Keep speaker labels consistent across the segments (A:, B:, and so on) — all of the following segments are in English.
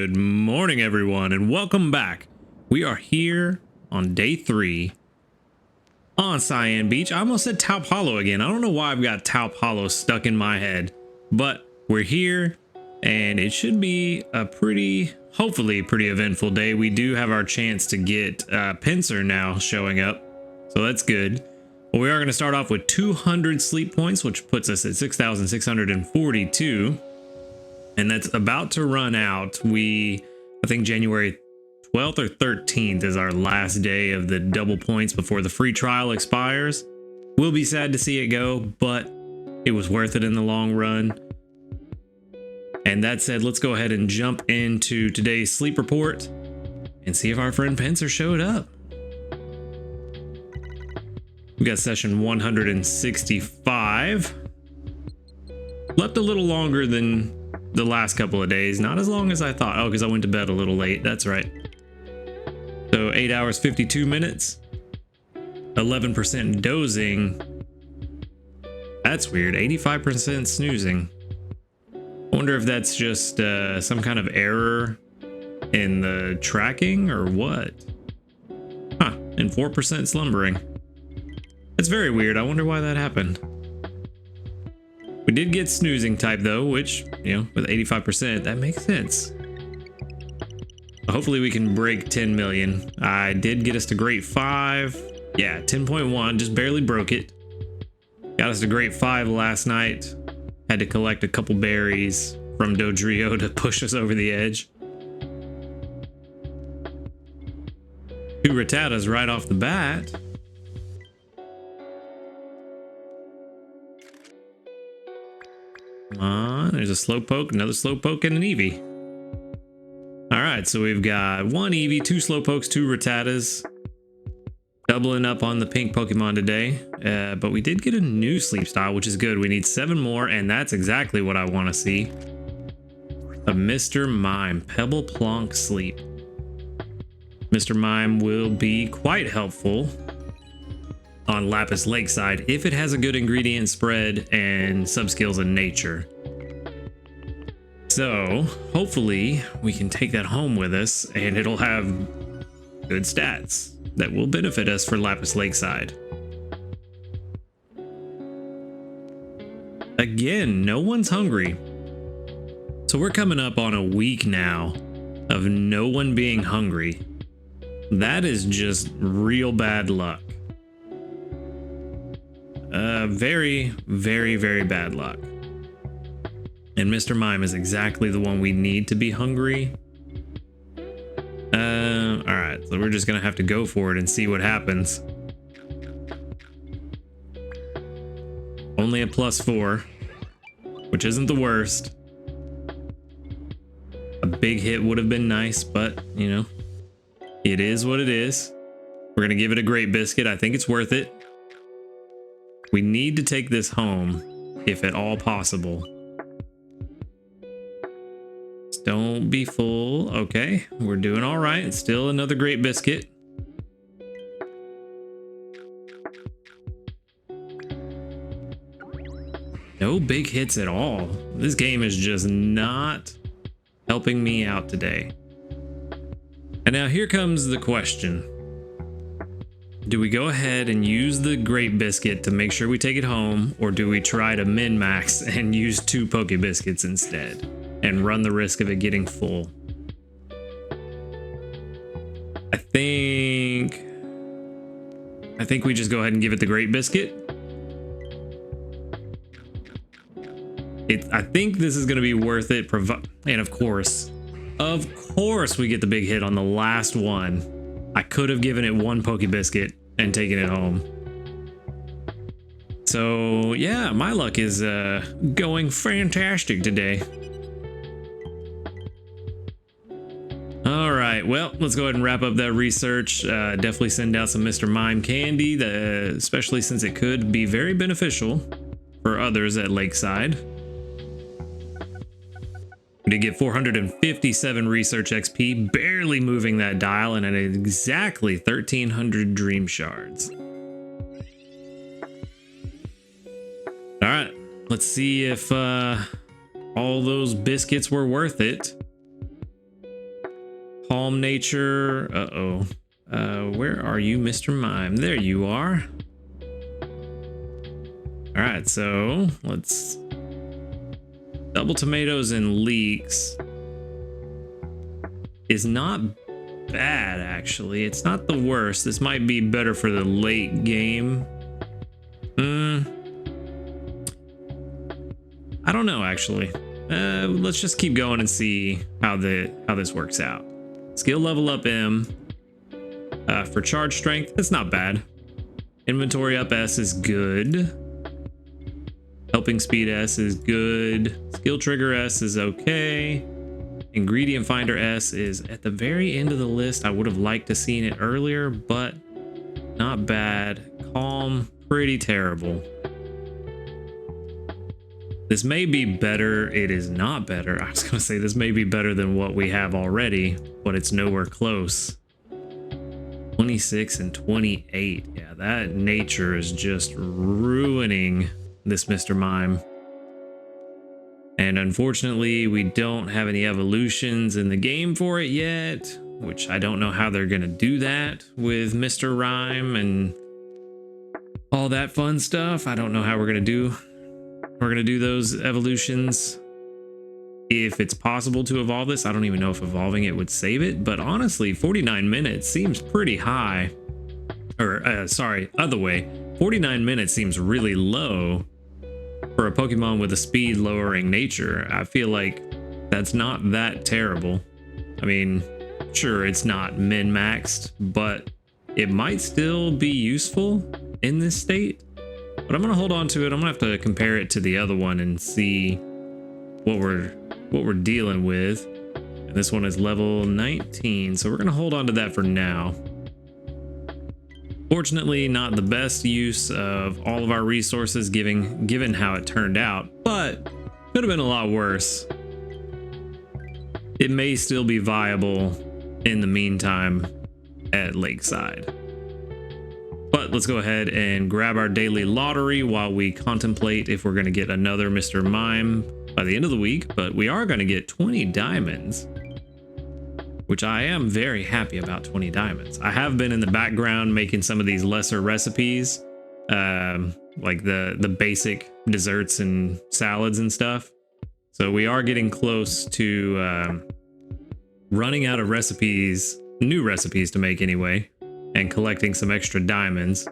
A: Good morning, everyone, and welcome back. We are here on day 3 on Cyan Beach. I almost said Taup Hollow again. I don't know why I've got Taup Hollow stuck in my head, but we're here and it should be a hopefully pretty eventful day. We do have our chance to get Pincer now showing up, so that's good. Well, we are going to start off with 200 sleep points, which puts us at 6,642. And that's about to run out. I think January 12th or 13th is our last day of the double points before the free trial expires. We'll be sad to see it go, but it was worth it in the long run. And that said, let's go ahead and jump into today's sleep report and see if our friend Pincer showed up. We got session 165. Slept a little longer than the last couple of days, not as long as I thought. Oh, because I went to bed a little late. That's right. So 8 hours 52 minutes, 11% dozing. That's weird. 85% snoozing. I wonder if that's just some kind of error in the tracking or what. Huh. And 4% slumbering. That's very weird. I wonder why that happened. We did get snoozing type though, which, you know, with 85%, that makes sense. Hopefully we can break 10 million. I did get us to grade 5. Yeah, 10.1, just barely broke it. Got us to grade 5 last night. Had to collect a couple berries from Dodrio to push us over the edge. 2 Rattatas right off the bat. Come on, there's a Slowpoke, another Slowpoke, and an Eevee. Alright, so we've got 1 Eevee, 2 Slowpokes, 2 Rattatas. Doubling up on the pink Pokemon today. But we did get a new sleep style, which is good. We need 7 more, and that's exactly what I want to see. A Mr. Mime, Pebble Plonk Sleep. Mr. Mime will be quite helpful on Lapiz Lakeside if it has a good ingredient spread and sub-skills in nature. So hopefully we can take that home with us and it'll have good stats that will benefit us for Lapiz Lakeside. Again, no one's hungry. So we're coming up on a week now of no one being hungry. That is just real bad luck. Very, very, very bad luck. And Mr. Mime is exactly the one we need to be hungry. Alright, so we're just gonna have to go for it and see what happens. Only a +4, which isn't the worst. A big hit would have been nice, but, you know, it is what it is. We're gonna give it a great biscuit. I think it's worth it. We need to take this home, if at all possible. Just don't be full. Okay, we're doing all right. It's still another great biscuit. No big hits at all. This game is just not helping me out today. And now here comes the question. Do we go ahead and use the Great Biscuit to make sure we take it home, or do we try to min-max and use 2 Poke Biscuits instead and run the risk of it getting full? I think we just go ahead and give it the Great Biscuit. I think this is going to be worth it, and of course we get the big hit on the last one. I could have given it 1 Poke Biscuit and taken it home. So yeah, my luck is going fantastic today. All right, well, let's go ahead and wrap up that research. Definitely send out some Mr. Mime candy, especially since it could be very beneficial for others at Lakeside. We did get 457 research XP, barely moving that dial, and at exactly 1,300 dream shards. All right, let's see if all those biscuits were worth it. Calm nature. Where are you, Mr. Mime? There you are. All right, so let's double tomatoes and leeks is not bad, actually. It's not the worst. This might be better for the late game. I don't know, actually. Let's just keep going and see how this works out. Skill level up M. For charge strength, it's not bad. Inventory up S is good. Helping speed S is good. Skill trigger S is okay. Ingredient finder S is at the very end of the list. I would have liked to seen it earlier, but not bad. Calm, pretty terrible. This may be better. It is not better. I was gonna say this may be better than what we have already, but it's nowhere close. 26 and 28. Yeah, that nature is just ruining this Mr. Mime. And unfortunately, we don't have any evolutions in the game for it yet, which I don't know how they're gonna do that with Mr. Rhyme and all that fun stuff. I don't know how we're gonna do those evolutions. If it's possible to evolve this, I don't even know if evolving it would save it, but honestly, 49 minutes seems pretty high. Or, sorry, other way. 49 minutes seems really low for a Pokemon with a speed lowering nature. I feel like that's not that terrible. I mean, sure, it's not min-maxed, but it might still be useful in this state. But I'm gonna hold on to it. I'm gonna have to compare it to the other one and see what we're dealing with. And this one is level 19, so we're gonna hold on to that for now. Fortunately, not the best use of all of our resources given how it turned out, but could have been a lot worse. It may still be viable in the meantime at Lakeside. But let's go ahead and grab our daily lottery while we contemplate if we're going to get another Mr. Mime by the end of the week. But we are going to get 20 diamonds, which I am very happy about. 20 diamonds. I have been in the background making some of these lesser recipes, like the basic desserts and salads and stuff. So we are getting close to running out of recipes, new recipes to make anyway, and collecting some extra diamonds.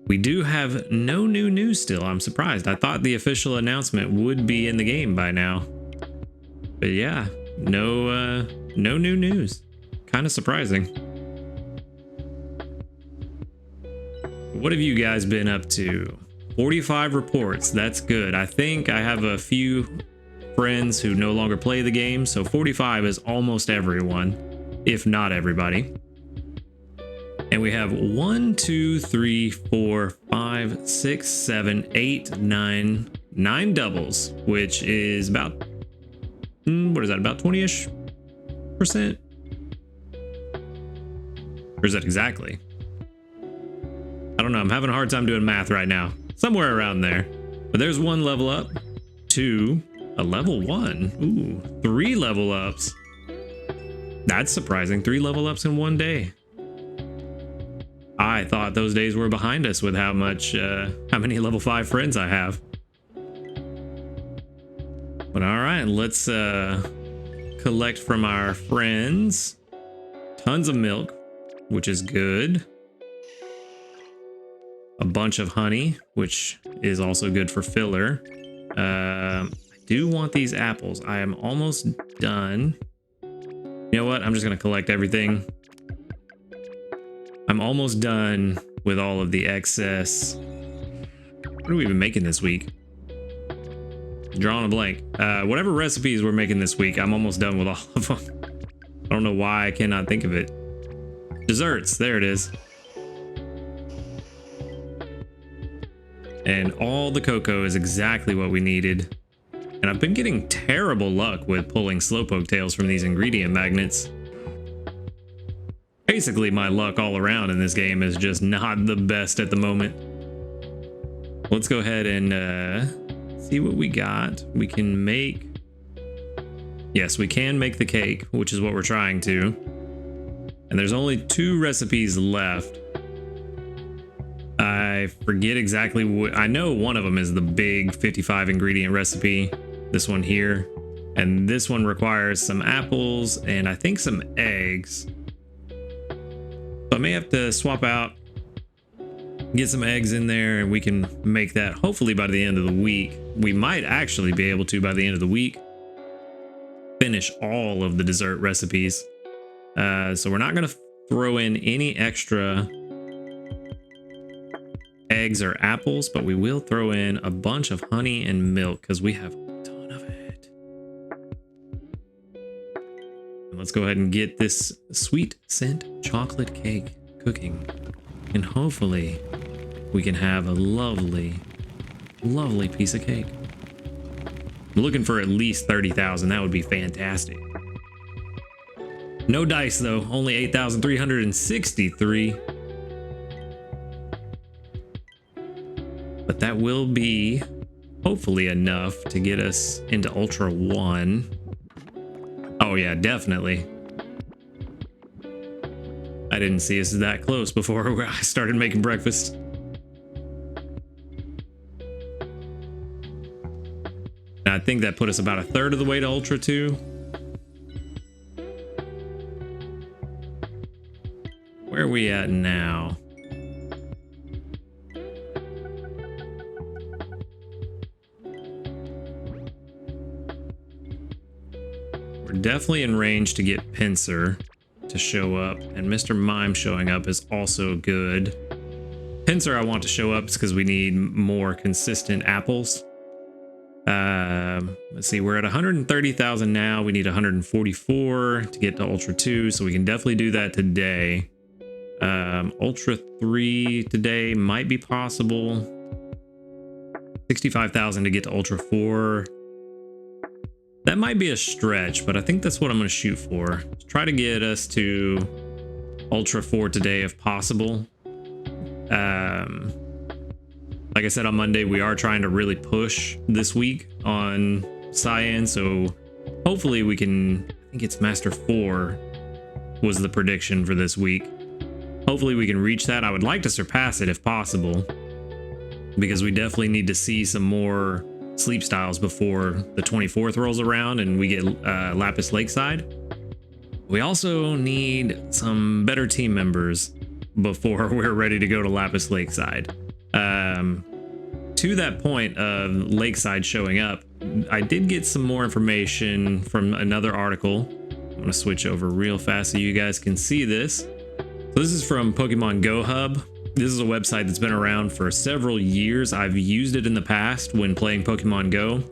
A: We do have no new news still. I'm surprised. I thought the official announcement would be in the game by now. But yeah, no new news. Kind of surprising. What have you guys been up to? 45 reports. That's good. I think I have a few friends who no longer play the game, so 45 is almost everyone, if not everybody. And we have 1, 2, 3, 4, 5, 6, 7, 8, 9 doubles, which is about, what is that, about 20-ish%? Or is that exactly? I don't know. I'm having a hard time doing math right now. Somewhere around there. But there's 1 level up, 2, a level 1. Ooh, 3 level ups. That's surprising. 3 level ups in 1 day. I thought those days were behind us with how many level 5 friends I have. But all right, let's collect from our friends. Tons of milk, which is good. A bunch of honey, which is also good for filler. I do want these apples. I am almost done. You know what? I'm just gonna collect everything. I'm almost done with all of the excess. What are we even making this week? Drawing a blank. Whatever recipes we're making this week, I'm almost done with all of them. I don't know why I cannot think of it. Desserts, there it is. And all the cocoa is exactly what we needed. And I've been getting terrible luck with pulling slowpoke tails from these ingredient magnets. Basically, my luck all around in this game is just not the best at the moment. Let's go ahead and see what we got. We can make... Yes, we can make the cake, which is what we're trying to. And there's only 2 recipes left. I forget exactly what. I know one of them is the big 55 ingredient recipe. This one here. And this one requires some apples and I think some eggs. So I may have to swap out, get some eggs in there, and we can make that hopefully by the end of the week. We might actually be able to, by the end of the week, finish all of the dessert recipes. So we're not going to throw in any extra eggs or apples, but we will throw in a bunch of honey and milk because we have a ton of it. And let's go ahead and get this sweet scent chocolate cake cooking, and hopefully we can have a lovely, lovely piece of cake. I'm looking for at least 30,000. That would be fantastic. No dice though, only 8,363. But that will be hopefully enough to get us into Ultra 1. Oh yeah, definitely. I didn't see us that close before I started making breakfast. I think that put us about 1/3 of the way to Ultra 2. Where are we at now? We're definitely in range to get Pincer to show up, and Mr. Mime showing up is also good. Pincer I want to show up because we need more consistent apples. Let's see, we're at 130,000 now. We need 144 to get to Ultra 2, so we can definitely do that today. Ultra 3 today might be possible. 65,000 to get to Ultra 4. That might be a stretch, but I think that's what I'm going to shoot for. Try to get us to Ultra 4 today if possible. Like I said on Monday, we are trying to really push this week on Cyan, so hopefully we can. I think it's Master 4 was the prediction for this week. Hopefully we can reach that. I would like to surpass it if possible, because we definitely need to see some more sleep styles before the 24th rolls around and we get Lapiz Lakeside. We also need some better team members before we're ready to go to Lapiz Lakeside. To that point of Lakeside showing up, I did get some more information from another article. I'm going to switch over real fast so you guys can see this. So this is from Pokemon Go Hub. This is a website that's been around for several years. I've used it in the past when playing Pokemon Go.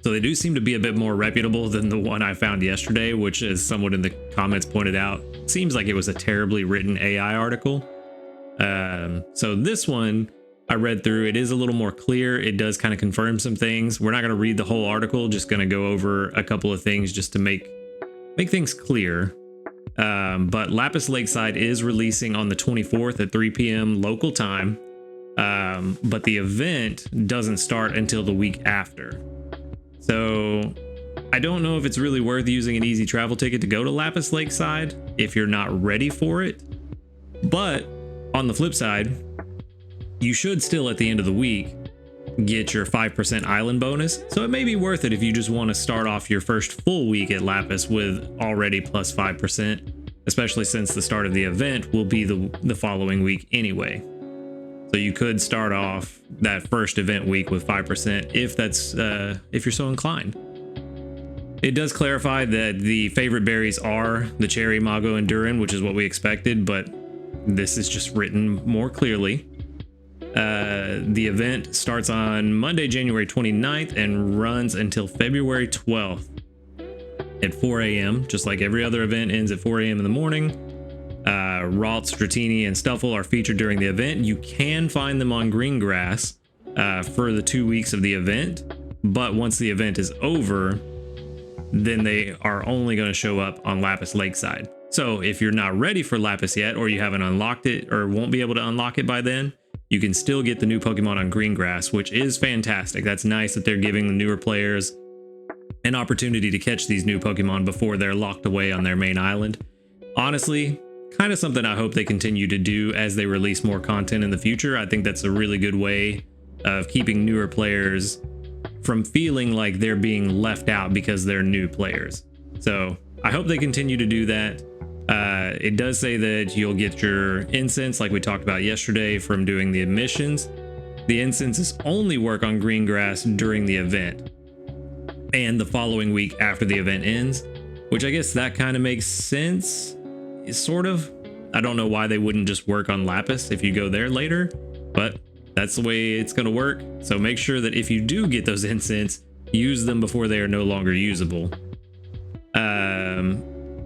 A: So they do seem to be a bit more reputable than the one I found yesterday, which, as someone in the comments pointed out, seems like it was a terribly written AI article. So this one I read through. It is a little more clear. It does kind of confirm some things. We're not going to read the whole article, just going to go over a couple of things just to make things clear. But Lapiz Lakeside is releasing on the 24th at 3 p.m. local time. But the event doesn't start until the week after. So I don't know if it's really worth using an easy travel ticket to go to Lapiz Lakeside if you're not ready for it. But on the flip side, you should still at the end of the week get your 5% island bonus. So it may be worth it if you just want to start off your first full week at Lapiz with already plus 5%, especially since the start of the event will be the following week anyway. So you could start off that first event week with 5% if that's if you're so inclined. It does clarify that the favorite berries are the cherry, mago, and durin, which is what we expected, but this is just written more clearly. The event starts on Monday, January 29th and runs until February 12th at 4 a.m. Just like every other event ends at 4 a.m. in the morning. Ralts, Dratini, and Stuffle are featured during the event. You can find them on Greengrass for the 2 weeks of the event, but once the event is over, then they are only going to show up on Lapiz Lakeside. So if you're not ready for Lapiz yet, or you haven't unlocked it or won't be able to unlock it by then, you can still get the new Pokemon on Greengrass, which is fantastic. That's nice that they're giving the newer players an opportunity to catch these new Pokemon before they're locked away on their main island. honestly, kind of something I hope they continue to do as they release more content in the future. I think that's a really good way of keeping newer players from feeling like they're being left out because they're new players. So I hope they continue to do that. It does say that you'll get your incense like we talked about yesterday from doing the missions. The incenses only work on green grass during the event and the following week after the event ends, which I guess that kind of makes sense, sort of. I don't know why they wouldn't just work on Lapis if you go there later, but that's the way it's going to work. So make sure that if you do get those incense, use them before they are no longer usable.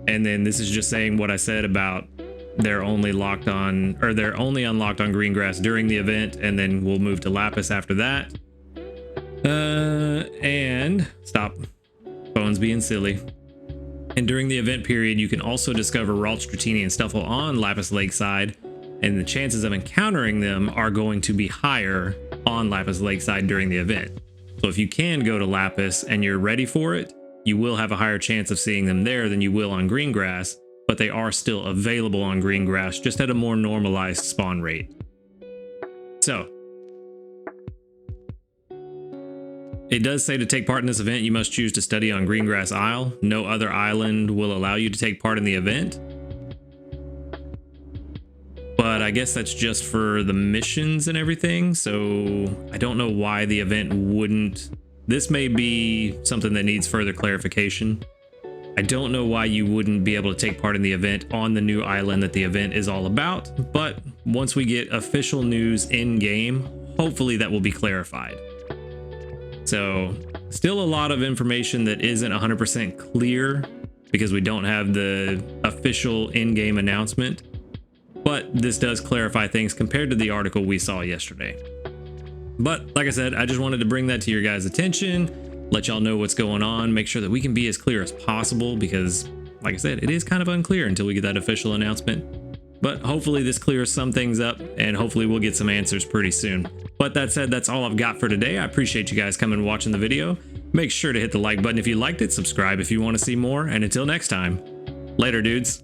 A: And then this is just saying what I said about they're only unlocked on green grass during the event, and then we'll move to Lapis after that. And stop, phone's being silly. And during the event period, you can also discover Ralt, Stratini, and Stuffle on Lapiz Lakeside, and the chances of encountering them are going to be higher on Lapiz Lakeside during the event. So if you can go to Lapis and you're ready for it, you will have a higher chance of seeing them there than you will on green grass, but they are still available on green grass, just at a more normalized spawn rate. So it does say to take part in this event, you must choose to study on Greengrass Isle. No other island will allow you to take part in the event. But I guess that's just for the missions and everything. So I don't know why the event wouldn't. This may be something that needs further clarification. I don't know why you wouldn't be able to take part in the event on the new island that the event is all about. But once we get official news in game, hopefully that will be clarified. So still a lot of information that isn't 100% clear because we don't have the official in-game announcement, but this does clarify things compared to the article we saw yesterday. But like I said, I just wanted to bring that to your guys' attention, let y'all know what's going on, make sure that we can be as clear as possible because, like I said, it is kind of unclear until we get that official announcement. But hopefully this clears some things up and hopefully we'll get some answers pretty soon. But that said, that's all I've got for today. I appreciate you guys coming and watching the video. Make sure to hit the like button if you liked it, subscribe if you want to see more, and until next time, later dudes.